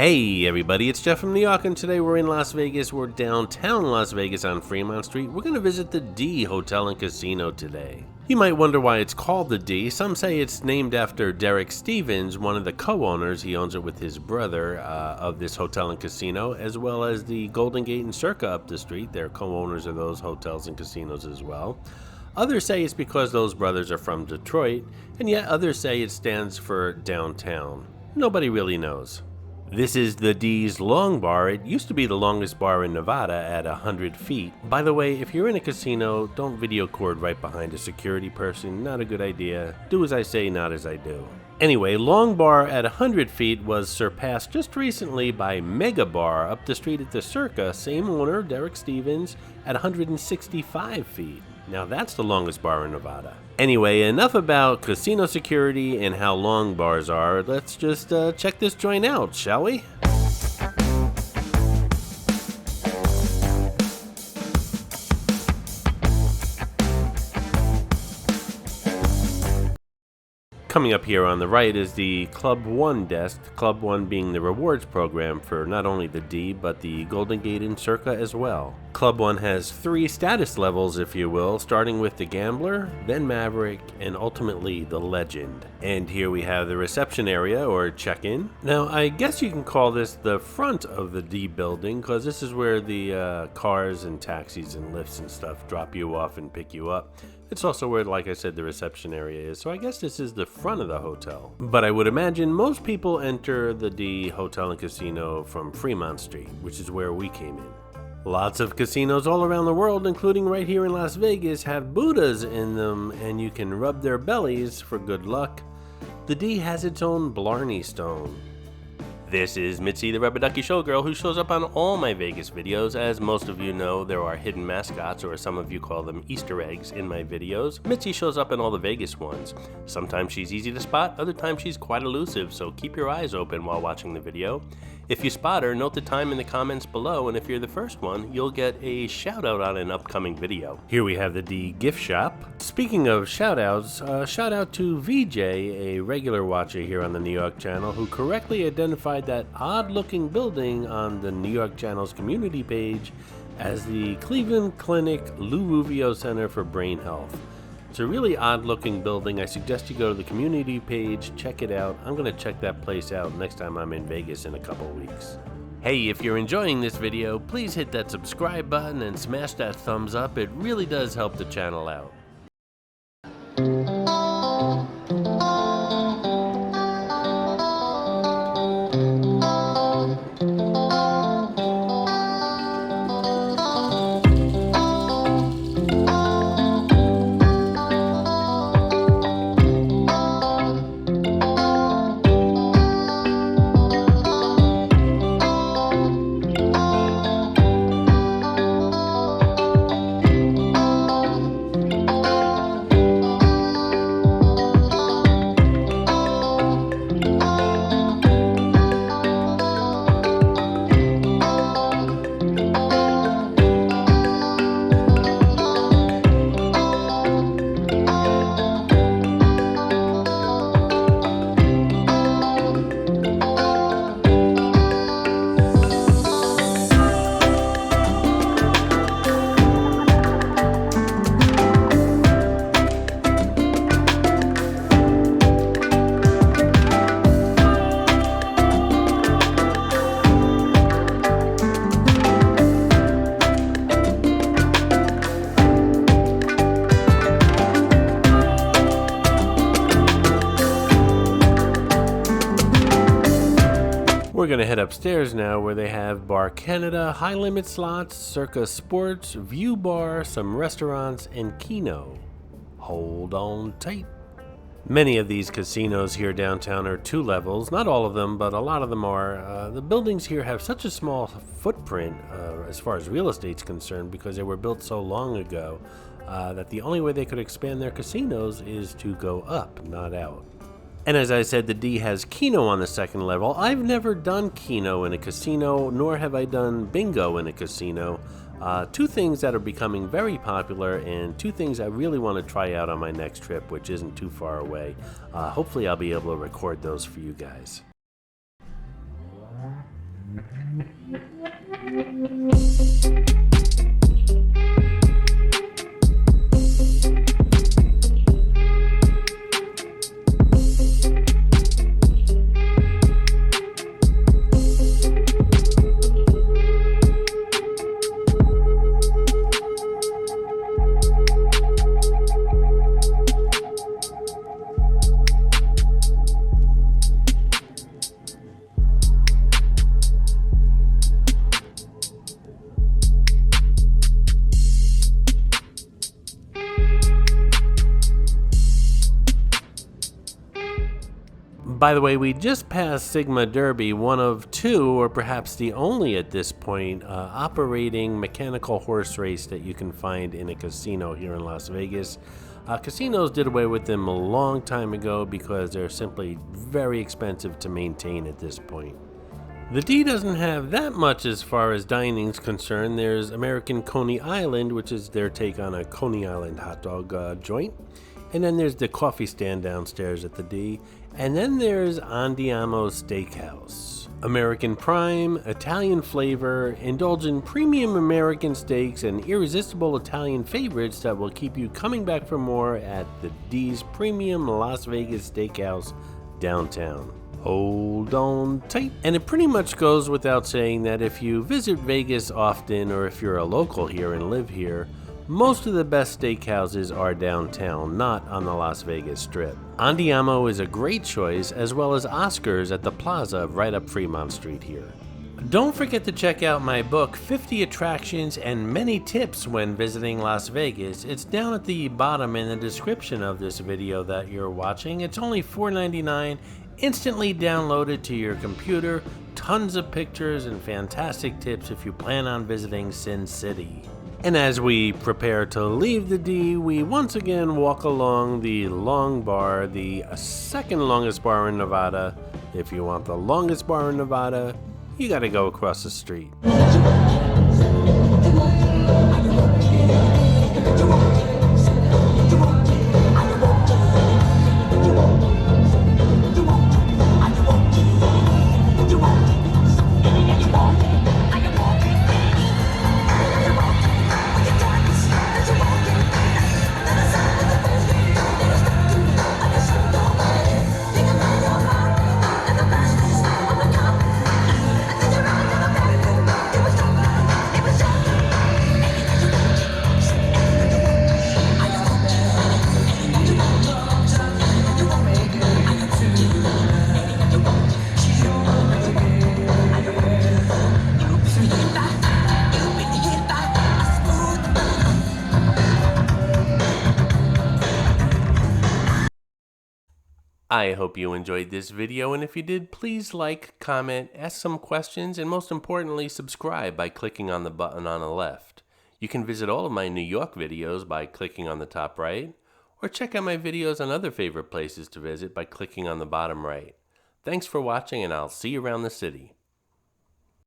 Hey everybody, it's Jeff from New York, and today we're in Las Vegas. We're downtown Las Vegas on Fremont Street. We're going to visit the D Hotel and Casino today. You might wonder why it's called the D. Some say it's named after Derek Stevens, one of the co-owners. He owns it with his brother of this hotel and casino, as well as the Golden Gate and Circa up the street. They're co-owners of those hotels and casinos as well. Others say it's because those brothers are from Detroit, and yet others say it stands for downtown. Nobody really knows. This is the D's Long Bar. It used to be the longest bar in Nevada at 100 feet. By the way, if you're in a casino, don't video record right behind a security person. Not a good idea. Do as I say, not as I do. Anyway, Long Bar at 100 feet was surpassed just recently by Mega Bar up the street at the Circa, same owner, Derek Stevens, at 165 feet. Now that's the longest bar in Nevada. Anyway, enough about casino security and how long bars are. Let's just check this joint out, shall we? Coming up here on the right is the Club 1 desk, Club 1 being the rewards program for not only the D, but the Golden Gate and Circa as well. Club 1 has 3 status levels, if you will, starting with the Gambler, then Maverick, and ultimately the Legend. And here we have the reception area, or check-in. Now, I guess you can call this the front of the D building, because this is where the cars and taxis and lifts and stuff drop you off and pick you up. It's also where, like I said, the reception area is, so I guess this is the front of the hotel. But I would imagine most people enter the D Hotel and Casino from Fremont Street, which is where we came in. Lots of casinos all around the world, including right here in Las Vegas, have Buddhas in them, and you can rub their bellies for good luck. The D has its own Blarney Stone. This is Mitzi, the Rubber Ducky Showgirl, who shows up on all my Vegas videos. As most of you know, there are hidden mascots, or some of you call them Easter eggs, in my videos. Mitzi shows up in all the Vegas ones. Sometimes she's easy to spot, other times she's quite elusive, so keep your eyes open while watching the video. If you spot her, note the time in the comments below, and if you're the first one, you'll get a shout out on an upcoming video. Here we have the D gift shop. Speaking of shout outs, shout out to VJ, a regular watcher here on the New York channel, who correctly identified that odd looking building on the New York channel's community page as the Cleveland Clinic Lou Ruvio Center for Brain Health. It's a really odd looking building. I suggest you go to the community page, check it out. I'm going to check that place out next time I'm in Vegas in a couple weeks. Hey, if you're enjoying this video, please hit that subscribe button and smash that thumbs up. It really does help the channel out. We're going to head upstairs now, where they have Bar Canada, High Limit Slots, Circa Sports, View Bar, some restaurants, and Keno. Hold on tight. Many of these casinos here downtown are 2 levels. Not all of them, but a lot of them are. The buildings here have such a small footprint as far as real estate's concerned, because they were built so long ago that the only way they could expand their casinos is to go up, not out. And as I said, the D has Keno on the 2nd level. I've never done Keno in a casino, nor have I done bingo in a casino. 2 things that are becoming very popular, and 2 things I really want to try out on my next trip, which isn't too far away. Hopefully I'll be able to record those for you guys. By the way, we just passed Sigma Derby, one of two, or perhaps the only at this point, operating mechanical horse race that you can find in a casino here in Las Vegas. Casinos did away with them a long time ago because they're simply very expensive to maintain at this point. The D doesn't have that much as far as dining's concerned. There's American Coney Island, which is their take on a Coney Island hot dog joint. And then there's the coffee stand downstairs at the D. And then there's Andiamo's Steakhouse. American Prime, Italian flavor, indulge in premium American steaks and irresistible Italian favorites that will keep you coming back for more at the D's Premium Las Vegas Steakhouse downtown. Hold on tight. And it pretty much goes without saying that if you visit Vegas often, or if you're a local here and live here, most of the best steakhouses are downtown, not on the Las Vegas Strip. Andiamo is a great choice, as well as Oscar's at the Plaza right up Fremont Street here. Don't forget to check out my book, 50 Attractions and Many Tips When Visiting Las Vegas. It's down at the bottom in the description of this video that you're watching. It's only $4.99, instantly downloaded to your computer, tons of pictures and fantastic tips if you plan on visiting Sin City. And as we prepare to leave the D, we once again walk along the long bar, the second longest bar in Nevada. If you want the longest bar in Nevada, you gotta go across the street. I hope you enjoyed this video, and if you did, please like, comment, ask some questions, and most importantly, subscribe by clicking on the button on the left. You can visit all of my New York videos by clicking on the top right, or check out my videos on other favorite places to visit by clicking on the bottom right. Thanks for watching, and I'll see you around the city.